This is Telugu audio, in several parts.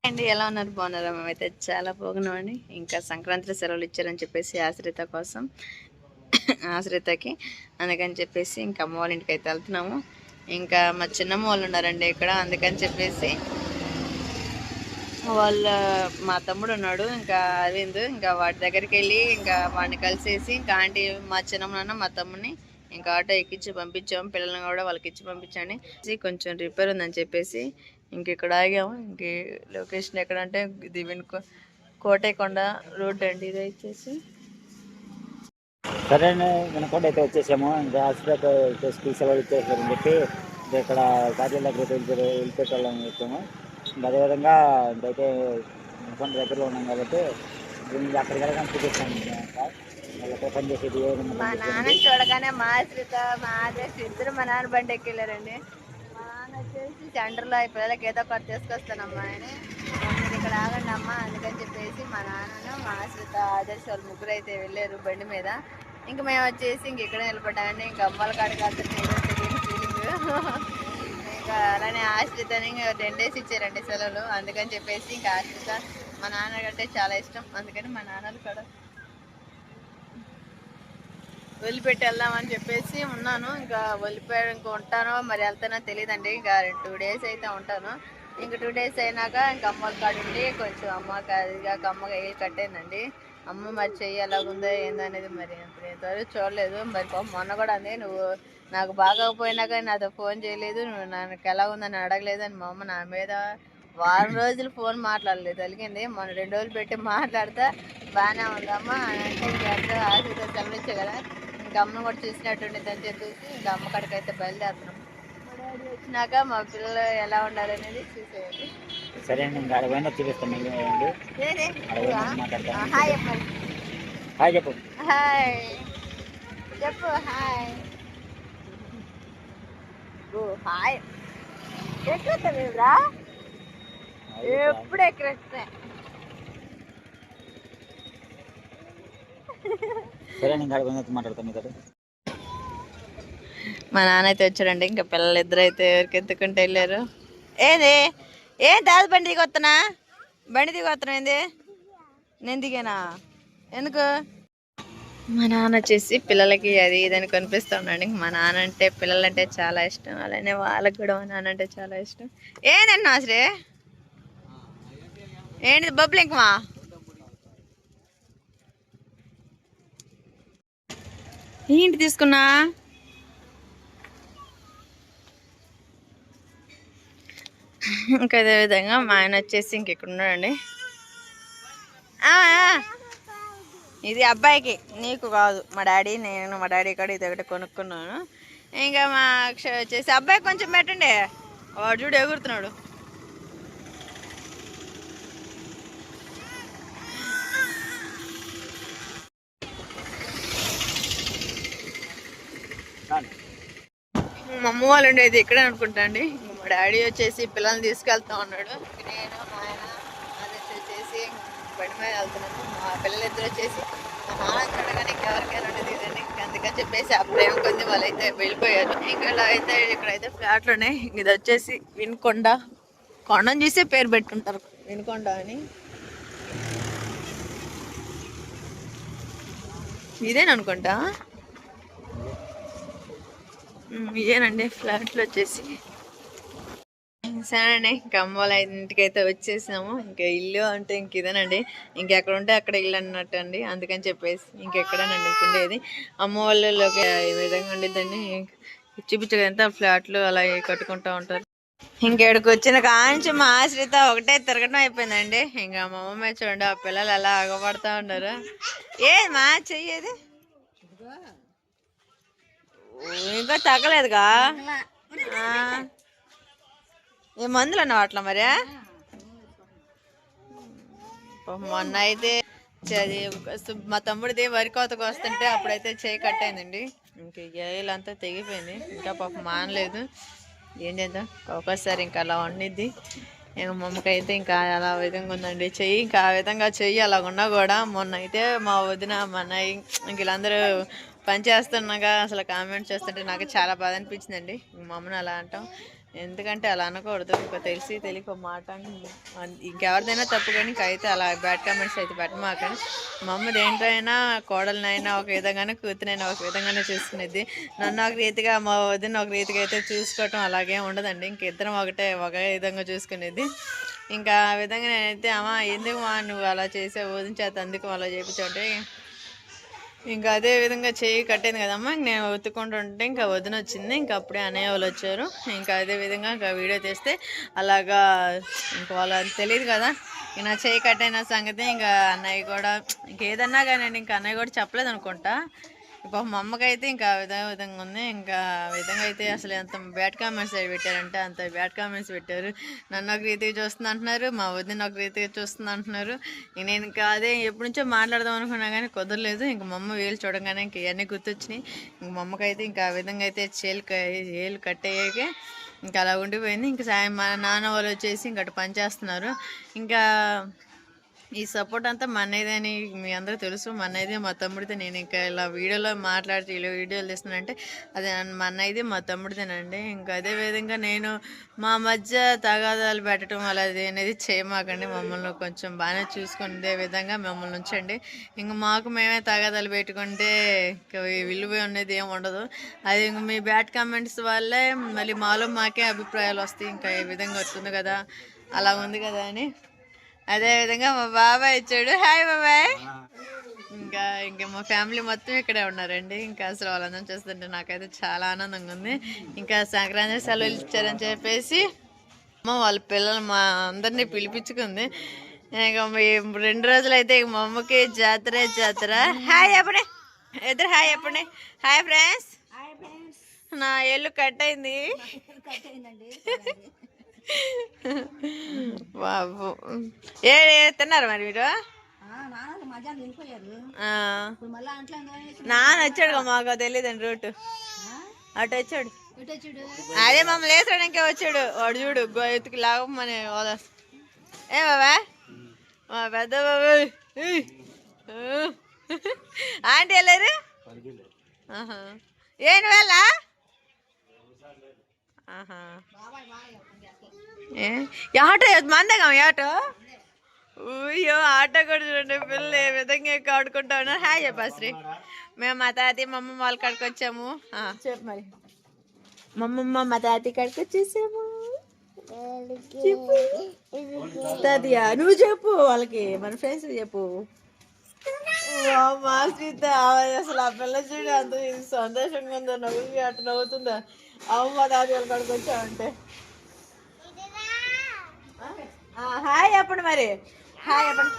అండి ఎలా ఉన్నారు? బాగున్నారా? మేమైతే చాలా బాగున్నామండి. ఇంకా సంక్రాంతి సెలవులు ఇచ్చారని చెప్పేసి ఆశ్రిత కోసం ఆశ్రితకి అందుకని చెప్పేసి ఇంకా అమ్మ వాళ్ళ ఇంటికి అయితే వెళ్తున్నాము. ఇంకా మా చిన్నమ్మ వాళ్ళు ఉన్నారండి ఇక్కడ, అందుకని చెప్పేసి వాళ్ళ మా తమ్ముడు ఉన్నాడు ఇంకా అరవింద్, ఇంకా వాటి దగ్గరికి వెళ్ళి ఇంకా వాడిని కలిసేసి ఇంకా ఆంటీ మా చిన్నమ్మ మా తమ్ముడిని ఇంకా ఆటో ఎక్కించి పంపించాము. పిల్లల్ని కూడా వాళ్ళకి ఇచ్చి పంపించండి. కొంచెం రిపేర్ ఉందని చెప్పేసి ఇంక ఇక్కడ ఆగాము. ఇంక లొకేషన్ ఎక్కడంటే ఇది కోటేకొండ రోడ్ అండి. ఇది వచ్చేసి సరే వినకుండా అయితే వచ్చేసాము. ఇంకా హాస్పిటల్ స్కూల్ సెలవులు ఇచ్చేసారని చెప్పి ఇక్కడ కార్యాల దగ్గర వెళ్ళిపెట్టాలని చెప్పాము. ఇంకా అదేవిధంగా ఇంకైతే వినకొండ దగ్గరలో ఉన్నాం కాబట్టి అక్కడికి వెళ్ళగానే చూపిస్తాను. పని చేసేది మా నాన్న చూడగానే మా ఆశ్రిత మా ఆదేశ్ ఇద్దరు మా నాన్న బండి ఎక్కెళ్ళారండి. మా నాన్న వచ్చేసి సెంటర్లో ఈ పిల్లలకి ఏదో ఒకటి తీసుకొస్తానమ్మా అని, మీరు ఇక్కడ ఆగండి అమ్మా అందుకని చెప్పేసి మా నాన్నను మా ఆశ్రిత ఆదేశ్ వాళ్ళు ముగ్గురు అయితే వెళ్ళారు బండి మీద. ఇంకా మేము వచ్చేసి ఇంక ఇక్కడ నిలబడ్డామండి. ఇంకా అమ్మల కాడికి వెళ్తుంటే ఏదో తెలియని ఫీలింగ్. ఇంకా అలానే ఆశ్రితని 10 days ఇచ్చారండి సెలవులు, అందుకని చెప్పేసి ఇంకా ఆశ్రిత మా నాన్న కంటే చాలా ఇష్టం, అందుకని మా నాన్నలు కూడా వదిలిపెట్టి వెళ్దామని చెప్పేసి ఉన్నాను. ఇంకా వదిలిపెట్టి ఇంకా ఉంటానో మరి వెళ్తానో తెలియదండి. ఇంకా 2 days అయితే ఉంటాను. ఇంక 2 days అయినాక ఇంకా అమ్మల కాడ ఉండి కొంచెం అమ్మకి అదిగా అమ్మగా వేలు కట్టేందండి. అమ్మ మరి చెయ్యి ఎలాగుందో ఏందో అనేది మరి ఇంతవరకు చూడలేదు. మరి మొన్న కూడా అంది, నువ్వు నాకు బాగోకపోయినాక నాతో ఫోన్ చేయలేదు, నువ్వు నాకు ఎలా ఉందని అడగలేదు అని మా అమ్మ నా మీద వారం రోజులు ఫోన్ మాట్లాడలేదు. కలిగింది మొన్న 2 రోజులు పెట్టి మాట్లాడితే బాగానే ఉందమ్మా అంటే ఇంకా ఆశతో సెలవిచ్చే కదా, ఇంకా అమ్మను కూడా చూసినట్టుండేది అని చెప్పేసి ఇంకా అమ్మ కాడికి అయితే బయలుదేరుతున్నాం. మా డాడీ వచ్చినాక మా పిల్లలు ఎలా ఉండాలి అనేది చూసేయండి. సరే అండి, ఇంకా అడగైనా చూపిస్తాను. హాయ్ చెప్పండి. హాయ్ చెప్పు. హాయ్ చెప్పు. Hi hi. ఎక్కడ మీరా ఎప్పుడు ఎక్కడే. సరే నేను అడగైనా మాట్లాడతాను మీతో. మా నాన్న అయితే వచ్చాడండి. ఇంకా పిల్లలు ఇద్దరు అయితే ఎవరికి ఎత్తుకుంటూ వెళ్ళారు. ఏది దాది బండి దిగొస్తున్నా, బండి దిగొస్తున్నా ఏంది నేను దిగానా ఎందుకు? మా నాన్న వచ్చేసి పిల్లలకి అది ఇదని కనిపిస్తూ ఉన్నాడు. మా నాన్న అంటే పిల్లలంటే చాలా ఇష్టం, అలానే వాళ్ళకి కూడా మా నాన్న అంటే చాలా ఇష్టం. ఏంటండి నాశ్రీ ఏంటిది బబ్లింకమా? ఏంటి తీసుకున్నా? ఇంకా అదేవిధంగా మా ఆయన వచ్చేసి ఇంకెక్కడ ఉన్నాడండి. ఇది అబ్బాయికి, నీకు కాదు. మా డాడీ నేను మా డాడీ కూడా ఇది ఒకటి కొనుక్కున్నాను. ఇంకా మా అక్షయ్ వచ్చేసి అబ్బాయి కొంచెం పెట్టండి, వాడు చూడు ఎగురుతున్నాడు. మా అమ్మ వాళ్ళు ఉండేది ఇక్కడే అనుకుంటా అండి. మా డాడీ వచ్చేసి పిల్లల్ని తీసుకెళ్తా ఉన్నాడు. నేను మా ఆయన అది వచ్చేసి బండి మీద వెళ్తున్నాను. మా పిల్లలు ఇద్దరు వచ్చేసి మా నాన్న చూడగానే ఇంకెవరికైనా ఉండేది ఇదండి. అందుకని చెప్పేసి ఆ ప్రేమ కొంది వాళ్ళైతే వెళ్ళిపోయారు. ఇంకా ఇలా అయితే ఇక్కడైతే ఫ్లాట్లోనే ఇది వచ్చేసి వినుకొండ, కొండను చూసే పేరు పెట్టుకుంటారు వినుకొండ అని. ఇదేననుకుంటా, ఇదేనండి ఫ్లాట్లు వచ్చేసి. సరే అండి, ఇంకా అమ్మ వాళ్ళ ఇంటికి అయితే వచ్చేసాము. ఇంకా ఇల్లు అంటే ఇంక ఇదేనండి, ఇంకెక్కడ ఉంటే అక్కడ ఇల్లు అన్నట్టు అండి. అందుకని చెప్పేసి ఇంకెక్కడనండి ఉండేది. అమ్మ వాళ్ళలోకి ఈ విధంగా ఉండేదండి. చూపించగలంతా ఫ్లాట్లు అలా కట్టుకుంటూ ఉంటారు. ఇంకెక్కడికి వచ్చిన కాంచి మా ఆశ్రిత ఒకటే తిరగడం అయిపోయిందండి. ఇంకా మా అమ్మ చూడండి ఆ పిల్లలు అలా ఆగపడుతూ ఉంటారు. ఏది మా చెయ్యేది ఇంకా తగ్గలేదుగా, ఏ మందులు అన్నావు అట్లా మరి? మొన్న అయితే మా తమ్ముడిది వరి కోతకు వస్తుంటే అప్పుడైతే చేయి కట్టయిందండి. ఇంక ఏళ్ళంతా తెగిపోయింది. ఇంకా పాప మానలేదు. ఏం చేద్దాం, ఒక్కోసారి ఇంకా అలా ఉండిద్ది. ఇంకా మా అమ్మకైతే ఇంకా అలా విధంగా ఉందండి చెయ్యి. ఇంకా ఆ విధంగా చెయ్యి అలా ఉన్నా కూడా మొన్న అయితే మా వదిన మా అన్నయ్య ఇంక వీళ్ళందరూ పని చేస్తున్నాగా అసలు కామెంట్ చేస్తుంటే నాకు చాలా బాధ అనిపించిందండి. మా అమ్మని అలా అంటాం. ఎందుకంటే అలా అనకూడదు, ఇంకా తెలిసి తెలియక మాట ఇంకెవరిదైనా తప్పు, కానీ ఇంకైతే అలా బ్యాడ్ కామెంట్స్ అయితే పెట్టమాకండి. మా అమ్మ దేంట్లోనైనా కోడలనైనా ఒక విధంగానే, కూతురైనా ఒక విధంగానే చూసుకునేది. నన్ను ఒక రీతిగా, మా వదిన ఒక రీతిగా అయితే చూసుకోవటం అలాగే ఉండదండి. ఇంకిద్దరం ఒకే విధంగా చూసుకునేది. ఇంకా ఆ విధంగా నేనైతే అమ్మ ఎందుకు నువ్వు అలా చేసావు, వదిన చేత అందుకు అలా చేయించావంటే, ఇంకా అదే విధంగా చేయి కట్టింది కదమ్మా, నేను ఒత్తుకుంటుంటే ఇంకా వదిన వచ్చింది. ఇంకా అప్పుడే అన్నయ్య వాళ్ళు వచ్చారు. ఇంకా అదే విధంగా ఇంకా వీడియో తీస్తే అలాగా ఇంకా వాళ్ళకి తెలియదు కదా ఇంకా నా చేయి కట్టైన సంగతి. ఇంకా అన్నయ్య కూడా ఇంకేదన్నా కానీ ఇంకా అన్నయ్య కూడా చెప్పలేదు అనుకుంటా. ఇప్పుడు మా అమ్మకైతే ఇంకా విధంగా ఉంది. ఇంకా విధంగా అయితే అసలు ఎంత బ్యాడ్ కామెంట్స్ పెట్టారంటే అంత బ్యాడ్ కామెంట్స్ పెట్టారు. నన్ను ఒక రీతిగా చూస్తుంది అంటున్నారు, మా వదిన ఒక రీతిగా చూస్తుంది అంటున్నారు. నేను ఇంకా అదే ఎప్పటి నుంచో మాట్లాడదాం అనుకున్నా కానీ కుదరలేదు. ఇంక మా అమ్మ వేలు చూడగానే ఇంక ఇవన్నీ గుర్తొచ్చినాయి. ఇంక మా అమ్మకైతే ఇంకా ఆ విధంగా అయితే ఏలు కట్టేయకే ఇంకా అలా ఉండిపోయింది. ఇంకా సాయం మా నాన్న వాళ్ళు వచ్చేసి ఇంకా అటు పని చేస్తున్నారు. ఇంకా ఈ సపోర్ట్ అంతా మా అన్నయ్యదని మీ అందరూ తెలుసు. మా అన్నయ్యది, మా తమ్ముడితే. నేను ఇంకా ఇలా వీడియోలో మాట్లాడితే ఇలా వీడియోలు తీస్తున్నానంటే అది మా అన్నయ్యది, మా తమ్ముడిదేనండి. ఇంకా అదే విధంగా నేను మా మధ్య తగాదాలు పెట్టడం అలాది అనేది చేయమాకండి. మమ్మల్ని కొంచెం బాగానే చూసుకునే విధంగా మమ్మల్ని ఉంచండి. ఇంకా మాకు మేమే తగాదాలు పెట్టుకుంటే ఇంకా విలువ అనేది ఏమి ఉండదు. అది ఇంక మీ బ్యాడ్ కామెంట్స్ వల్లే మళ్ళీ మాలో మాకే అభిప్రాయాలు వస్తాయి. ఇంకా ఈ విధంగా వస్తుంది కదా, అలా ఉంది కదా అని. అదేవిధంగా మా బాబాయ్ వచ్చాడు. హాయ్ బాబాయ్. ఇంకా మా ఫ్యామిలీ మొత్తం ఇక్కడే ఉన్నారండి. ఇంకా అసలు వాళ్ళందరం చూస్తుంటే నాకైతే చాలా ఆనందంగా ఉంది. ఇంకా సంక్రాంతి సెలవులు ఇచ్చారని చెప్పేసి అమ్మ వాళ్ళ పిల్లలు మా అందరినీ పిలిపించుకుంది. ఇంకా 2 రోజులు అయితే మా అమ్మకి జాతర. హాయ్ చెప్పండి, ఇద్దరు హాయ్ చెప్పండి. Hi friends. నా ఏళ్ళు కట్ అయింది బాబు. తిన్నారు మరి మీరు? నాన్న వచ్చాడు మాకు తెలియదండి రూట్. అటు వచ్చాడు, అదే మమ్మల్ని వేసాడు. వచ్చాడు వాడు చూడు ఎత్తుకి లాగమని వదస్. ఏ బాబా మా పెద్ద బాబు ఆంటీ వెళ్ళారు. ఏం వెళ్ళ ఆటో మందగా ఆటో. అయ్యో ఆటో కూడా చూడండి పిల్లలు ఏ విధంగా ఆడుకుంటా ఉన్నారు. హాయ్ చెప్పాశ్రీ. మేము మా తాతయ్య మా అమ్మమ్మ వాళ్ళ కాడికి వచ్చాము. చెప్పు మరి. మా అమ్మమ్మ మా తాతయ్య కాడికి వచ్చేసాము. తాతయ్య నువ్వు చెప్పు వాళ్ళకి, మన ఫ్రెండ్స్ చెప్పు. మా సీత అసలు ఆ పిల్ల చూడు అంత సంతోషంగా ఉందో, నవ్వుకి అట్లా నవ్వుతుందా. అమ్మ తాతయ్య వాళ్ళ కాడికి వచ్చామంటే. హాయ్ చెప్పండి మరి. హాయ్ చెప్పండి.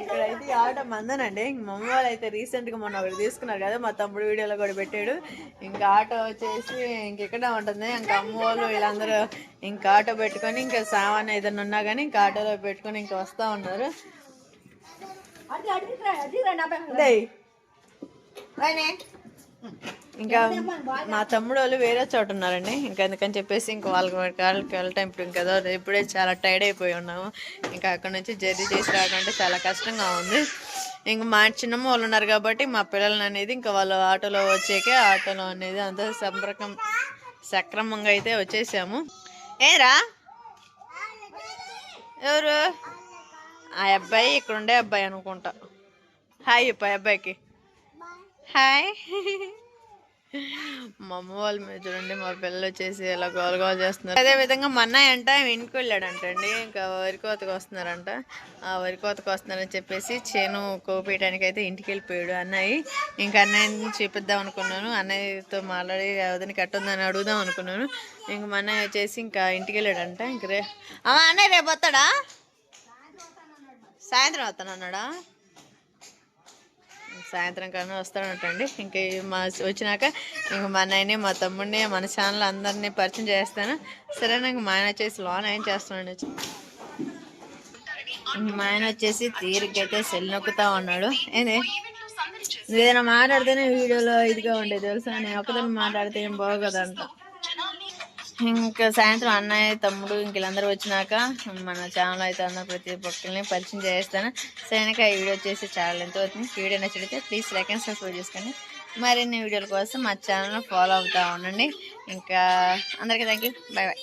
ఇక్కడైతే ఆటో మందనండి. మా అమ్మ వాళ్ళు అయితే రీసెంట్గా మొన్న ఒకటి తీసుకున్నారు కదా, మా తమ్ముడు వీడియోలో కూడా పెట్టాడు. ఇంకా ఆటో వచ్చేసి ఇంకెక్కడే ఉంటుంది. ఇంకా అమ్మ వాళ్ళు వీళ్ళందరూ ఇంకా ఆటో పెట్టుకొని ఇంకా సామాన్ ఏదైనా ఉన్నా కానీ ఇంకా ఆటోలో పెట్టుకొని ఇంకా వస్తూ ఉన్నారు. ఇంకా మా తమ్ముడు వాళ్ళు వేరే చోట ఉన్నారండి. ఇంకా అందుకని చెప్పేసి ఇంకా వాళ్ళకి వెళ్ళటం ఇప్పుడు ఇంకా ఇప్పుడే చాలా టైర్డ్ అయిపోయి ఉన్నాము. ఇంకా అక్కడ నుంచి జర్నీ చేసి రాకంటే చాలా కష్టంగా ఉంది. ఇంకా మా చిన్నమ్మ వాళ్ళు ఉన్నారు కాబట్టి మా పిల్లలని అనేది ఇంకా వాళ్ళు ఆటోలో వచ్చాకే ఆటోలో అనేది అంత సక్రమంగా అయితే వచ్చేసాము. ఏరా ఎవరు ఆ అబ్బాయి? ఇక్కడ ఉండే అబ్బాయి అనుకుంటా. హాయ్ అబ్బాయికి హాయ్. మా అమ్మ వాళ్ళ మీద చూడండి మా పిల్లలు వచ్చేసి ఇలా గోలగోలు చేస్తున్నారు. అదే విధంగా మా అన్నయ్య అంట ఇంటికి వెళ్ళాడంటండి. ఇంకా వరి కోతకు వస్తున్నారంట. ఆ వరి కోతకు వస్తున్నారని చెప్పేసి చేను కోపేయడానికి అయితే ఇంటికి వెళ్ళిపోయాడు అన్నయ్య. ఇంకా అన్నయ్యని చూపిద్దాం అనుకున్నాను, అన్నయ్యతో మాట్లాడి వదిన కట్టుందని అడుగుదాం అనుకున్నాను. ఇంక మా అన్నయ్య వచ్చేసి ఇంకా ఇంటికి వెళ్ళాడంట. ఇంక అన్నయ్య రేపు వస్తాడా? సాయంత్రం వస్తానన్నాడా? సాయంత్రం కన్నా వస్తాడంటండి. ఇంక మా వచ్చినాక ఇంక మా అన్నయ్యని మా తమ్ముడిని మన ఛానల్ అందరినీ పరిచయం చేస్తాను. సరేనా? ఇంక మా ఆయన వచ్చేసి లోన్ ఏం చేస్తున్నాడు. మా ఆయన వచ్చేసి తీరికైతే సెల్ నొక్కుతా ఉన్నాడు. ఏంది ఏదైనా మాట్లాడితేనే వీడియోలో ఇదిగా ఉండేది తెలుసా. నేను ఒకదాన్ని మాట్లాడితే ఏం బాగోదంట. ఇంకా సాయంత్రం అన్నయ్య తమ్ముడు ఇంక వీళ్ళందరూ వచ్చినాక మన ఛానల్ అయితే అందరూ ప్రతి ఒక్కరిని పరిచయం చేస్తాను. సరేనా? ఈ వీడియో వచ్చేసి చాలా ఎంతో అవుతుంది. వీడియో నచ్చితే ప్లీజ్ లైక్ అండ్ సబ్స్క్రైబ్ చేసుకోండి. మరిన్ని వీడియోల కోసం మా ఛానల్ ఫాలో అవుతూ ఉండండి. ఇంకా అందరికీ థ్యాంక్ యూ. Bye bye.